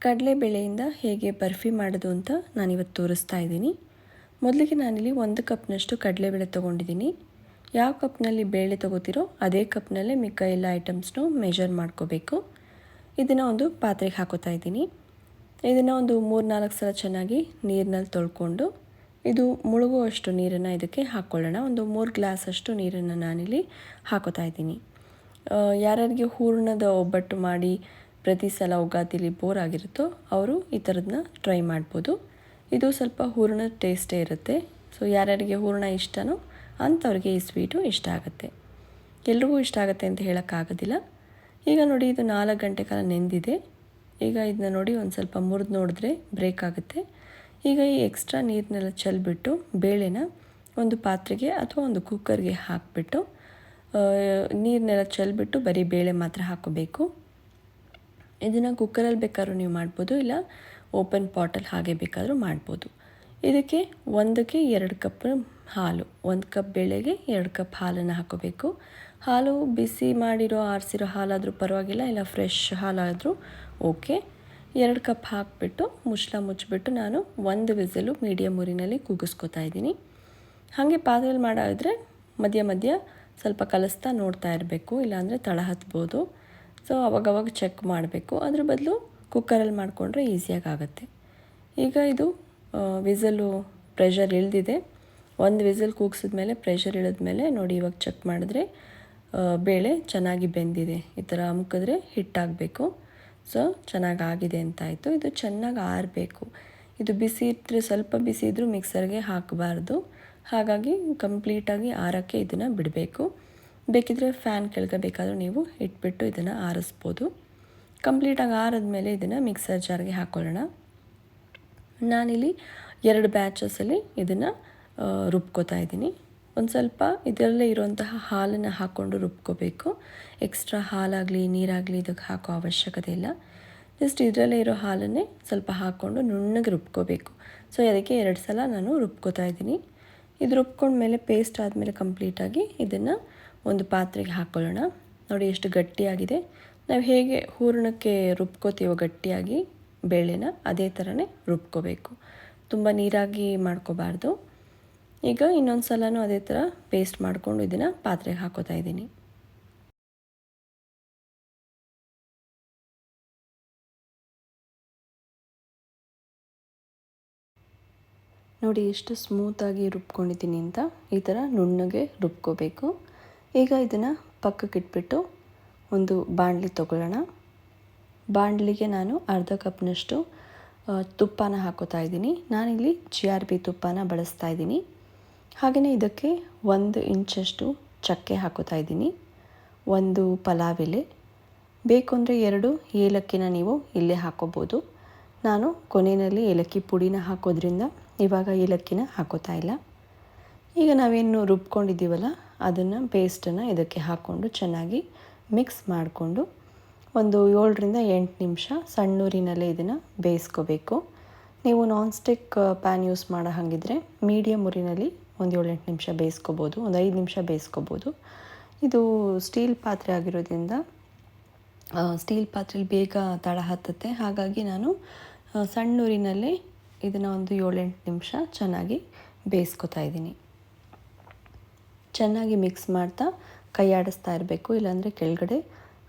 ಕಡಲೆಬೇಳೆಯಿಂದ ಹೇಗೆ ಬರ್ಫಿ ಮಾಡೋದು ಅಂತ ನಾನಿವತ್ತು ತೋರಿಸ್ತಾ ಇದ್ದೀನಿ. ಮೊದಲಿಗೆ ನಾನಿಲ್ಲಿ 1 ಕಪ್ನಷ್ಟು ಕಡಲೆಬೇಳೆ ತೊಗೊಂಡಿದ್ದೀನಿ. ಯಾವ ಕಪ್ನಲ್ಲಿ ಬೇಳೆ ತೊಗೋತೀರೋ ಅದೇ ಕಪ್ನಲ್ಲೇ ಮಿಕ್ಕ ಎಲ್ಲ ಐಟಮ್ಸ್ನು ಮೆಜರ್ ಮಾಡ್ಕೋಬೇಕು. ಇದನ್ನು ಒಂದು ಪಾತ್ರೆಗೆ ಹಾಕೋತಾ ಇದ್ದೀನಿ. ಇದನ್ನು ಒಂದು 3-4 ಸಲ ಚೆನ್ನಾಗಿ ನೀರಿನಲ್ಲಿ ತೊಳ್ಕೊಂಡು ಇದು ಮುಳುಗುವಷ್ಟು ನೀರನ್ನು ಇದಕ್ಕೆ ಹಾಕ್ಕೊಳ್ಳೋಣ. ಒಂದು 3 ಗ್ಲಾಸಷ್ಟು ನೀರನ್ನು ನಾನಿಲ್ಲಿ ಹಾಕೋತಾ ಇದ್ದೀನಿ. ಯಾರ್ಯಾರಿಗೆ ಹೂರಣದ ಒಬ್ಬಟ್ಟು ಮಾಡಿ ಪ್ರತಿ ಸಲ ಉಗಾದಿಲಿ ಬೋರ್ ಆಗಿರುತ್ತೋ ಅವರು ಈ ಥರದನ್ನ ಟ್ರೈ ಮಾಡ್ಬೋದು. ಇದು ಸ್ವಲ್ಪ ಹೂರಣದ ಟೇಸ್ಟೇ ಇರುತ್ತೆ. ಸೊ ಯಾರ್ಯಾರಿಗೆ ಹೂರಣ ಇಷ್ಟನೋ ಅಂಥವ್ರಿಗೆ ಈ ಸ್ವೀಟು ಇಷ್ಟ ಆಗುತ್ತೆ. ಎಲ್ರಿಗೂ ಇಷ್ಟ ಆಗುತ್ತೆ ಅಂತ ಹೇಳೋಕ್ಕಾಗೋದಿಲ್ಲ. ಈಗ ನೋಡಿ, ಇದು 4 ಗಂಟೆ ಕಾಲ ನೆಂದಿದೆ. ಈಗ ಇದನ್ನ ನೋಡಿ ಒಂದು ಸ್ವಲ್ಪ ಮುರಿದು ನೋಡಿದ್ರೆ ಬ್ರೇಕ್ ಆಗುತ್ತೆ. ಈಗ ಈ ಎಕ್ಸ್ಟ್ರಾ ನೀರನ್ನೆಲ್ಲ ಚೆಲ್ಬಿಟ್ಟು ಬೇಳೆನ ಒಂದು ಪಾತ್ರೆಗೆ ಅಥವಾ ಒಂದು ಕುಕ್ಕರ್ಗೆ ಹಾಕಿಬಿಟ್ಟು ನೀರನ್ನೆಲ್ಲ ಚೆಲ್ಬಿಟ್ಟು ಬರೀ ಬೇಳೆ ಮಾತ್ರ ಹಾಕೋಬೇಕು. ಇದನ್ನು ಕುಕ್ಕರಲ್ಲಿ ಬೇಕಾದ್ರೂ ನೀವು ಮಾಡ್ಬೋದು, ಇಲ್ಲ ಓಪನ್ ಪಾಟಲ್ಲಿ ಹಾಗೆ ಬೇಕಾದರೂ ಮಾಡ್ಬೋದು. ಇದಕ್ಕೆ 1ಕ್ಕೆ 2 ಕಪ್ ಹಾಲು, 1 ಕಪ್ ಬೇಳೆಗೆ 2 ಕಪ್ ಹಾಲನ್ನು ಹಾಕೋಬೇಕು. ಹಾಲು ಬಿಸಿ ಮಾಡಿರೋ ಆರಿಸಿರೋ ಹಾಲಾದರೂ ಪರವಾಗಿಲ್ಲ, ಇಲ್ಲ ಫ್ರೆಶ್ ಹಾಲಾದರೂ ಓಕೆ. 2 ಕಪ್ ಹಾಕಿಬಿಟ್ಟು ಮುಚ್ಚಿಬಿಟ್ಟು ನಾನು 1 ವಿಸಿಲು ಮೀಡಿಯಮ್ ಊರಿನಲ್ಲಿ ಕೂಗಿಸ್ಕೊತಾ ಇದ್ದೀನಿ. ಹಾಗೆ ಪಾತ್ರೆಯಲ್ಲಿ ಮಾಡೋದ್ರೆ ಮಧ್ಯ ಸ್ವಲ್ಪ ಕಲಿಸ್ತಾ ನೋಡ್ತಾ ಇರಬೇಕು, ಇಲ್ಲಾಂದರೆ ತಳ ಹತ್ಬೋದು. ಸೊ ಅವಾಗವಾಗ ಚೆಕ್ ಮಾಡಬೇಕು. ಅದ್ರ ಬದಲು ಕುಕ್ಕರಲ್ಲಿ ಮಾಡಿಕೊಂಡ್ರೆ ಈಸಿಯಾಗಿ ಆಗುತ್ತೆ. ಈಗ ಇದು ವಿಸಲು ಪ್ರೆಷರ್ ಇಳಿದಿದೆ. 1 ವಿಸಲ್ ಕೂಗಿಸಿದ್ಮೇಲೆ ಪ್ರೆಷರ್ ಇಳಿದ್ಮೇಲೆ ನೋಡಿ, ಇವಾಗ ಚೆಕ್ ಮಾಡಿದ್ರೆ ಬೇಳೆ ಚೆನ್ನಾಗಿ ಬೆಂದಿದೆ. ಈ ಥರ ಅಮ್ಕಿದ್ರೆ ಹಿಟ್ಟಾಗಬೇಕು. ಸೊ ಚೆನ್ನಾಗಿ ಆಗಿದೆ ಅಂತಾಯಿತು. ಇದು ಚೆನ್ನಾಗಿ ಆರಬೇಕು. ಇದು ಬಿಸಿ ಇಟ್ಟರೆ, ಸ್ವಲ್ಪ ಬಿಸಿ ಇದ್ದರೂ ಮಿಕ್ಸರ್ಗೆ ಹಾಕಬಾರ್ದು. ಹಾಗಾಗಿ ಕಂಪ್ಲೀಟಾಗಿ ಆರೋಕ್ಕೆ ಇದನ್ನು ಬಿಡಬೇಕು. ಬೇಕಿದ್ದರೆ ಫ್ಯಾನ್ ಕೆಳಗೆ ಬೇಕಾದರೂ ನೀವು ಇಟ್ಬಿಟ್ಟು ಇದನ್ನು ಆರಿಸ್ಬೋದು. ಕಂಪ್ಲೀಟಾಗಿ ಆರಿದ್ಮೇಲೆ ಇದನ್ನು ಮಿಕ್ಸರ್ ಜಾರ್ಗೆ ಹಾಕ್ಕೊಳ್ಳೋಣ. ನಾನಿಲ್ಲಿ 2 ಬ್ಯಾಚಸಲ್ಲಿ ಇದನ್ನು ರುಬ್ಕೋತಾ ಇದ್ದೀನಿ. ಒಂದು ಸ್ವಲ್ಪ ಇದರಲ್ಲೇ ಇರುವಂತಹ ಹಾಲನ್ನು ಹಾಕ್ಕೊಂಡು ರುಬ್ಕೋಬೇಕು. ಎಕ್ಸ್ಟ್ರಾ ಹಾಲಾಗಲಿ ನೀರಾಗಲಿ ಇದಕ್ಕೆ ಹಾಕೋ ಅವಶ್ಯಕತೆ ಇಲ್ಲ. ಜಸ್ಟ್ ಇದರಲ್ಲೇ ಇರೋ ಹಾಲನ್ನೇ ಸ್ವಲ್ಪ ಹಾಕ್ಕೊಂಡು ನುಣ್ಣಗೆ ರುಬ್ಕೋಬೇಕು. ಸೊ ಅದಕ್ಕೆ 2 ಸಲ ನಾನು ರುಬ್ಕೋತಾ ಇದ್ದೀನಿ. ಇದು ರುಬ್ಕೊಂಡ್ಮೇಲೆ ಪೇಸ್ಟ್ ಆದಮೇಲೆ ಕಂಪ್ಲೀಟಾಗಿ ಇದನ್ನು ಒಂದು ಪಾತ್ರೆಗೆ ಹಾಕ್ಕೊಳ್ಳೋಣ. ನೋಡಿ ಎಷ್ಟು ಗಟ್ಟಿಯಾಗಿದೆ. ನಾವು ಹೇಗೆ ಹೂರಣಕ್ಕೆ ರುಬ್ಕೋತೀವೋ ಗಟ್ಟಿಯಾಗಿ ಬೇಳೆನ, ಅದೇ ಥರನೇ ರುಬ್ಕೋಬೇಕು. ತುಂಬ ನೀರಾಗಿ ಮಾಡ್ಕೋಬಾರ್ದು. ಈಗ ಇನ್ನೊಂದು ಸಲನೂ ಅದೇ ಥರ ಪೇಸ್ಟ್ ಮಾಡಿಕೊಂಡು ಇದನ್ನು ಪಾತ್ರೆಗೆ ಹಾಕೋತಾ ಇದ್ದೀನಿ. ನೋಡಿ ಎಷ್ಟು ಸ್ಮೂತಾಗಿ ರುಬ್ಕೊಂಡಿದ್ದೀನಿ ಅಂತ. ಈ ಥರ ನುಣ್ಣಗೆ ರುಬ್ಕೋಬೇಕು. ಈಗ ಇದನ್ನು ಪಕ್ಕಕ್ಕೆ ಇಟ್ಬಿಟ್ಟು ಒಂದು ಬಾಣಲಿ ತೊಗೊಳ್ಳೋಣ. ಬಾಣಲಿಗೆ ನಾನು ಅರ್ಧ ಕಪ್ನಷ್ಟು ತುಪ್ಪನ ಹಾಕೋತಾ ಇದ್ದೀನಿ. ನಾನಿಲ್ಲಿ GRB ತುಪ್ಪನ ಬಳಸ್ತಾ ಇದ್ದೀನಿ. ಹಾಗೆಯೇ ಇದಕ್ಕೆ 1 ಇಂಚಷ್ಟು ಚಕ್ಕೆ ಹಾಕೋತಾ ಇದ್ದೀನಿ, 1 ಪಲಾವ್ ಎಲೆ, ಬೇಕು ಅಂದರೆ 2 ಏಲಕ್ಕಿನ ನೀವು ಇಲ್ಲೇ ಹಾಕೋಬೋದು. ನಾನು ಕೊನೆಯಲ್ಲಿ ಏಲಕ್ಕಿ ಪುಡಿನ ಹಾಕೋದ್ರಿಂದ ಇವಾಗ ಏಲಕ್ಕಿನ ಹಾಕೋತಾ ಇಲ್ಲ. ಈಗ ನಾವೇನು ರುಬ್ಕೊಂಡಿದ್ದೀವಲ್ಲ ಅದನ್ನು ಪೇಸ್ಟನ್ನು ಇದಕ್ಕೆ ಹಾಕ್ಕೊಂಡು ಚೆನ್ನಾಗಿ ಮಿಕ್ಸ್ ಮಾಡಿಕೊಂಡು ಒಂದು 7-8 ನಿಮಿಷ ಸಣ್ಣೂರಿನಲ್ಲೇ ಇದನ್ನು ಬೇಯಿಸ್ಕೋಬೇಕು. ನೀವು ನಾನ್ ಸ್ಟಿಕ್ ಪ್ಯಾನ್ ಯೂಸ್ ಮಾಡೋ ಹಾಗಿದ್ರೆ ಮೀಡಿಯಮ್ ಊರಿನಲ್ಲಿ ಒಂದು 7-8 ನಿಮಿಷ ಬೇಯಿಸ್ಕೋಬೋದು, ಒಂದು 5 ನಿಮಿಷ ಬೇಯಿಸ್ಕೋಬೋದು. ಇದು ಸ್ಟೀಲ್ ಪಾತ್ರೆ ಆಗಿರೋದ್ರಿಂದ ಸ್ಟೀಲ್ ಪಾತ್ರೆಯಲ್ಲಿ ಬೇಗ ತಳ ಹತ್ತುತ್ತೆ. ಹಾಗಾಗಿ ನಾನು ಸಣ್ಣೂರಿನಲ್ಲೇ ಇದನ್ನು ಒಂದು 7-8 ನಿಮಿಷ ಚೆನ್ನಾಗಿ ಬೇಯಿಸ್ಕೊತಾ ಇದ್ದೀನಿ. ಚೆನ್ನಾಗಿ ಮಿಕ್ಸ್ ಮಾಡ್ತಾ ಕೈ ಆಡಿಸ್ತಾ ಇರಬೇಕು, ಇಲ್ಲಾಂದರೆ ಕೆಳಗಡೆ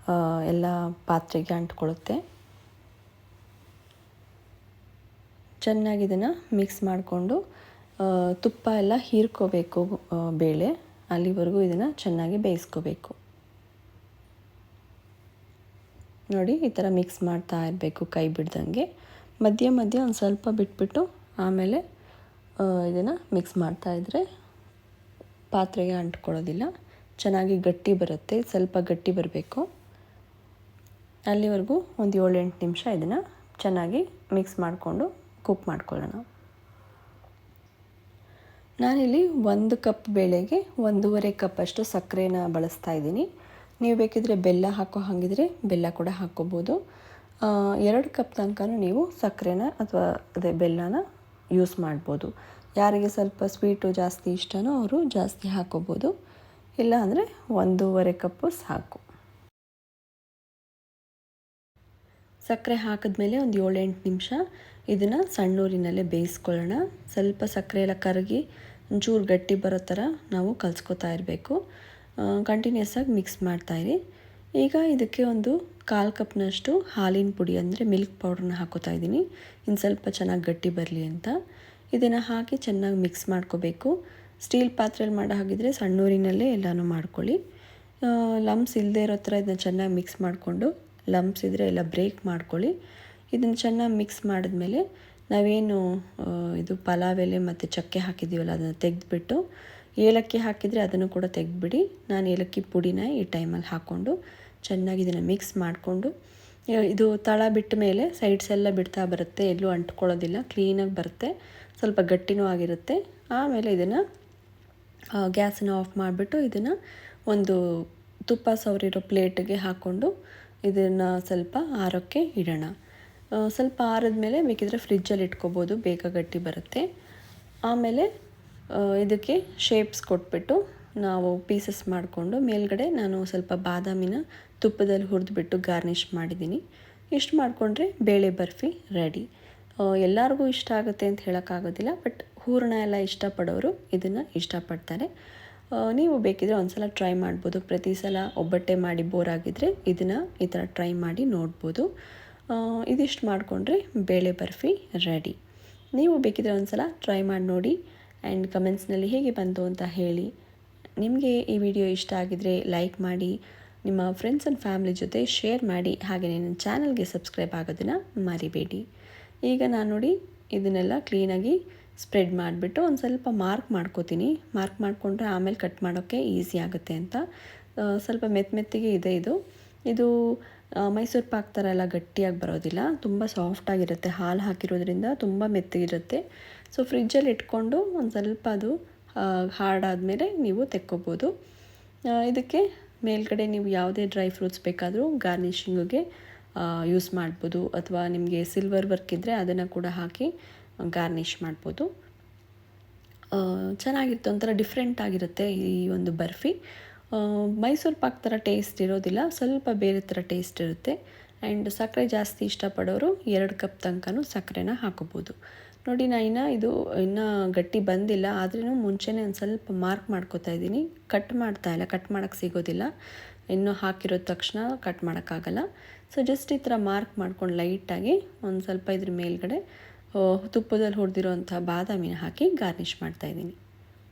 ಎಲ್ಲ ಪಾತ್ರೆಗೆ ಅಂಟ್ಕೊಳ್ಳುತ್ತೆ. ಚೆನ್ನಾಗಿ ಇದನ್ನು ಮಿಕ್ಸ್ ಮಾಡಿಕೊಂಡು ತುಪ್ಪ ಎಲ್ಲ ಹೀರ್ಕೋಬೇಕು ಬೇಳೆ, ಅಲ್ಲಿವರೆಗೂ ಇದನ್ನು ಚೆನ್ನಾಗಿ ಬೇಯಿಸ್ಕೋಬೇಕು. ನೋಡಿ, ಈ ಥರ ಮಿಕ್ಸ್ ಮಾಡ್ತಾ ಇರಬೇಕು ಕೈ ಬಿಡ್ದಂಗೆ. ಮಧ್ಯ ಒಂದು ಸ್ವಲ್ಪ ಬಿಟ್ಬಿಟ್ಟು ಆಮೇಲೆ ಇದನ್ನು ಮಿಕ್ಸ್ ಮಾಡ್ತಾಯಿದ್ರೆ ಪಾತ್ರೆಗೆ ಅಂಟ್ಕೊಳ್ಳೋದಿಲ್ಲ, ಚೆನ್ನಾಗಿ ಗಟ್ಟಿ ಬರುತ್ತೆ. ಸ್ವಲ್ಪ ಗಟ್ಟಿ ಬರಬೇಕು. ಅಲ್ಲಿವರೆಗೂ ಒಂದು 7-8 ನಿಮಿಷ ಇದನ್ನು ಚೆನ್ನಾಗಿ ಮಿಕ್ಸ್ ಮಾಡಿಕೊಂಡು ಕುಕ್ ಮಾಡ್ಕೊಳ್ಳೋಣ. ನಾನಿಲ್ಲಿ 1 ಕಪ್ ಬೇಳೆಗೆ 1.5 ಕಪ್ ಅಷ್ಟು ಸಕ್ಕರೆನ ಬಳಸ್ತಾ ಇದ್ದೀನಿ. ನೀವು ಬೇಕಿದ್ರೆ ಬೆಲ್ಲ ಹಾಕೋ ಹಾಗಿದ್ರೆ ಬೆಲ್ಲ ಕೂಡ ಹಾಕ್ಕೋಬೋದು. 2 ಕಪ್ ತನಕ ನೀವು ಸಕ್ಕರೆನ ಅಥವಾ ಅದೇ ಬೆಲ್ಲನ ಯೂಸ್ ಮಾಡ್ಬೋದು. ಯಾರಿಗೆ ಸ್ವಲ್ಪ ಸ್ವೀಟು ಜಾಸ್ತಿ ಇಷ್ಟನೋ ಅವರು ಜಾಸ್ತಿ ಹಾಕ್ಕೋಬೋದು, ಇಲ್ಲ ಅಂದರೆ 1.5 ಕಪ್ಪು ಸಾಕು. ಸಕ್ಕರೆ ಹಾಕಿದ್ಮೇಲೆ ಒಂದು 7-8 ನಿಮಿಷ ಇದನ್ನು ಸಣ್ಣೂರಿನಲ್ಲೇ ಬೇಯಿಸ್ಕೊಳ್ಳೋಣ. ಸ್ವಲ್ಪ ಸಕ್ಕರೆ ಎಲ್ಲ ಕರಗಿ ಒಂಚೂರು ಗಟ್ಟಿ ಬರೋ ಥರ ನಾವು ಕಲಿಸ್ಕೊತಾ ಇರಬೇಕು. ಕಂಟಿನ್ಯೂಸ್ ಆಗಿ ಮಿಕ್ಸ್ ಮಾಡ್ತಾಯಿರಿ. ಈಗ ಇದಕ್ಕೆ ಒಂದು 1/4 ಕಪ್ನಷ್ಟು ಹಾಲಿನ ಪುಡಿ ಅಂದರೆ ಮಿಲ್ಕ್ ಪೌಡ್ರನ್ನ ಹಾಕೋತಾ ಇದ್ದೀನಿ, ಇನ್ನು ಸ್ವಲ್ಪ ಚೆನ್ನಾಗಿ ಗಟ್ಟಿ ಬರಲಿ ಅಂತ. ಇದನ್ನು ಹಾಕಿ ಚೆನ್ನಾಗಿ ಮಿಕ್ಸ್ ಮಾಡ್ಕೋಬೇಕು. ಸ್ಟೀಲ್ ಪಾತ್ರೆಯಲ್ಲಿ ಮಾಡೋ ಹಾಗಿದ್ರೆ ಸಣ್ಣೂರಿನಲ್ಲೇ ಎಲ್ಲನೂ ಮಾಡ್ಕೊಳ್ಳಿ. ಲಮ್ಸ್ ಇಲ್ಲದೆ ಇರೋ ಥರ ಇದನ್ನು ಚೆನ್ನಾಗಿ ಮಿಕ್ಸ್ ಮಾಡಿಕೊಂಡು, ಲಮ್ಸ್ ಇದ್ದರೆ ಎಲ್ಲ ಬ್ರೇಕ್ ಮಾಡ್ಕೊಳ್ಳಿ. ಇದನ್ನು ಚೆನ್ನಾಗಿ ಮಿಕ್ಸ್ ಮಾಡಿದ್ಮೇಲೆ ನಾವೇನು ಇದು ಪಲಾವ್ ಎಲೆ ಮತ್ತು ಚಕ್ಕೆ ಹಾಕಿದ್ದೀವಲ್ಲ ಅದನ್ನು ತೆಗೆದುಬಿಟ್ಟು, ಏಲಕ್ಕಿ ಹಾಕಿದರೆ ಅದನ್ನು ಕೂಡ ತೆಗೆದುಬಿಡಿ. ನಾನು ಏಲಕ್ಕಿ ಪುಡಿನ ಈ ಟೈಮಲ್ಲಿ ಹಾಕ್ಕೊಂಡು ಚೆನ್ನಾಗಿ ಇದನ್ನು ಮಿಕ್ಸ್ ಮಾಡಿಕೊಂಡು, ಇದು ತಳ ಬಿಟ್ಟ ಮೇಲೆ ಸೈಡ್ಸ್ ಎಲ್ಲ ಬಿಡ್ತಾ ಬರುತ್ತೆ, ಎಲ್ಲೂ ಅಂಟ್ಕೊಳ್ಳೋದಿಲ್ಲ, ಕ್ಲೀನಾಗಿ ಬರುತ್ತೆ, ಸ್ವಲ್ಪ ಗಟ್ಟಿನೂ ಆಗಿರುತ್ತೆ. ಆಮೇಲೆ ಇದನ್ನು ಗ್ಯಾಸನ್ನು ಆಫ್ ಮಾಡಿಬಿಟ್ಟು ಇದನ್ನು ಒಂದು ತುಪ್ಪ ಸವರಿರೋ ಪ್ಲೇಟಿಗೆ ಹಾಕ್ಕೊಂಡು ಇದನ್ನು ಸ್ವಲ್ಪ ಆರೋಕ್ಕೆ ಇಡೋಣ. ಸ್ವಲ್ಪ ಆರಿದ್ಮೇಲೆ ಬೇಕಿದ್ರೆ ಫ್ರಿಜ್ಜಲ್ಲಿ ಇಟ್ಕೋಬೋದು, ಬೇಗ ಗಟ್ಟಿ ಬರುತ್ತೆ. ಆಮೇಲೆ ಇದಕ್ಕೆ ಶೇಪ್ಸ್ ಕೊಟ್ಬಿಟ್ಟು ನಾವು ಪೀಸಸ್ ಮಾಡಿಕೊಂಡು ಮೇಲ್ಗಡೆ ನಾನು ಸ್ವಲ್ಪ ಬಾದಾಮಿನ ತುಪ್ಪದಲ್ಲಿ ಹುರಿದ್ಬಿಟ್ಟು ಗಾರ್ನಿಷ್ ಮಾಡಿದ್ದೀನಿ. ಇಷ್ಟು ಮಾಡಿಕೊಂಡ್ರೆ ಬೇಳೆ ಬರ್ಫಿ ರೆಡಿ. ಎಲ್ಲರಿಗೂ ಇಷ್ಟ ಆಗುತ್ತೆ ಅಂತ ಹೇಳೋಕ್ಕಾಗೋದಿಲ್ಲ, ಬಟ್ ಹೂರಣ ಎಲ್ಲ ಇಷ್ಟಪಡೋರು ಇದನ್ನು ಇಷ್ಟಪಡ್ತಾರೆ. ನೀವು ಬೇಕಿದ್ರೆ ಒಂದು ಸಲ ಟ್ರೈ ಮಾಡ್ಬೋದು. ಪ್ರತಿ ಸಲ ಒಬ್ಬಟ್ಟೆ ಮಾಡಿ ಬೋರ್ ಆಗಿದ್ದರೆ ಇದನ್ನು ಈ ಥರ ಟ್ರೈ ಮಾಡಿ ನೋಡ್ಬೋದು. ಇದಿಷ್ಟು ಮಾಡಿಕೊಂಡ್ರೆ ಬೇಳೆ ಬರ್ಫಿ ರೆಡಿ. ನೀವು ಬೇಕಿದ್ರೆ ಒಂದು ಸಲ ಟ್ರೈ ಮಾಡಿ ನೋಡಿ ಆ್ಯಂಡ್ ಕಮೆಂಟ್ಸ್ನಲ್ಲಿ ಹೇಗೆ ಬಂತು ಅಂತ ಹೇಳಿ. ನಿಮಗೆ ಈ ವಿಡಿಯೋ ಇಷ್ಟ ಆಗಿದರೆ ಲೈಕ್ ಮಾಡಿ, ನಿಮ್ಮ ಫ್ರೆಂಡ್ಸ್ ಆ್ಯಂಡ್ ಫ್ಯಾಮಿಲಿ ಜೊತೆ ಶೇರ್ ಮಾಡಿ, ಹಾಗೆಯೇ ನನ್ನ ಚಾನಲ್ಗೆ ಸಬ್ಸ್ಕ್ರೈಬ್ ಆಗೋದನ್ನು ಮರಿಬೇಡಿ. ಈಗ ನಾನು ನೋಡಿ ಇದನ್ನೆಲ್ಲ ಕ್ಲೀನಾಗಿ ಸ್ಪ್ರೆಡ್ ಮಾಡಿಬಿಟ್ಟು ಒಂದು ಸ್ವಲ್ಪ ಮಾರ್ಕ್ ಮಾಡ್ಕೋತೀನಿ. ಮಾರ್ಕ್ ಮಾಡಿಕೊಂಡ್ರೆ ಆಮೇಲೆ ಕಟ್ ಮಾಡೋಕ್ಕೆ ಈಸಿ ಆಗುತ್ತೆ ಅಂತ. ಸ್ವಲ್ಪ ಮೆತ್ತಿಗೆ ಇದೆ ಇದು ಮೈಸೂರು ಪಾಕ್ ಥರ ಎಲ್ಲ ಗಟ್ಟಿಯಾಗಿ ಬರೋದಿಲ್ಲ, ತುಂಬ ಸಾಫ್ಟಾಗಿರುತ್ತೆ. ಹಾಲು ಹಾಕಿರೋದ್ರಿಂದ ತುಂಬ ಮೆತ್ತಗಿರುತ್ತೆ. ಸೊ ಫ್ರಿಜ್ಜಲ್ಲಿ ಇಟ್ಕೊಂಡು ಒಂದು ಸ್ವಲ್ಪ ಅದು ಹಾರ್ಡಾದಮೇಲೆ ನೀವು ತೆಕ್ಕೋಬೋದು. ಇದಕ್ಕೆ ಮೇಲ್ಗಡೆ ನೀವು ಯಾವುದೇ ಡ್ರೈ ಫ್ರೂಟ್ಸ್ ಬೇಕಾದರೂ ಗಾರ್ನಿಷಿಂಗಿಗೆ ಯೂಸ್ ಮಾಡ್ಬೋದು, ಅಥವಾ ನಿಮಗೆ ಸಿಲ್ವರ್ ವರ್ಕ್ ಇದ್ದರೆ ಅದನ್ನು ಕೂಡ ಹಾಕಿ ಗಾರ್ನಿಷ್ ಮಾಡ್ಬೋದು. ಚೆನ್ನಾಗಿರುತ್ತೆ, ಒಂಥರ ಡಿಫ್ರೆಂಟ್ ಆಗಿರುತ್ತೆ ಈ ಒಂದು ಬರ್ಫಿ. ಮೈಸೂರು ಪಾಕ್ ಥರ ಟೇಸ್ಟ್ ಇರೋದಿಲ್ಲ, ಸ್ವಲ್ಪ ಬೇರೆ ಥರ ಟೇಸ್ಟ್ ಇರುತ್ತೆ. ಆ್ಯಂಡ್ ಸಕ್ಕರೆ ಜಾಸ್ತಿ ಇಷ್ಟಪಡೋರು 2 ಕಪ್ ತನಕನೂ ಸಕ್ಕರೆನ ಹಾಕೋಬೋದು. ನೋಡಿ ನಾನು ಇನ್ನೂ ಗಟ್ಟಿ ಬಂದಿಲ್ಲ, ಆದ್ರೂ ಮುಂಚೆನೇ ಒಂದು ಸ್ವಲ್ಪ ಮಾರ್ಕ್ ಮಾಡ್ಕೋತಾ ಇದ್ದೀನಿ. ಕಟ್ ಮಾಡ್ತಾಯಿಲ್ಲ, ಕಟ್ ಮಾಡೋಕ್ಕೆ ಸಿಗೋದಿಲ್ಲ, ಇನ್ನೂ ಹಾಕಿರೋ ತಕ್ಷಣ ಕಟ್ ಮಾಡೋಕ್ಕಾಗಲ್ಲ. ಸೊ ಜಸ್ಟ್ ಈ ಥರ ಮಾರ್ಕ್ ಮಾಡ್ಕೊಂಡು ಲೈಟಾಗಿ ಒಂದು ಸ್ವಲ್ಪ ಇದ್ರ ಮೇಲ್ಗಡೆ ತುಪ್ಪದಲ್ಲಿ ಹುರಿದಿರೋಂಥ ಬಾದಾಮಿನ ಹಾಕಿ ಗಾರ್ನಿಷ್ ಮಾಡ್ತಾಯಿದ್ದೀನಿ.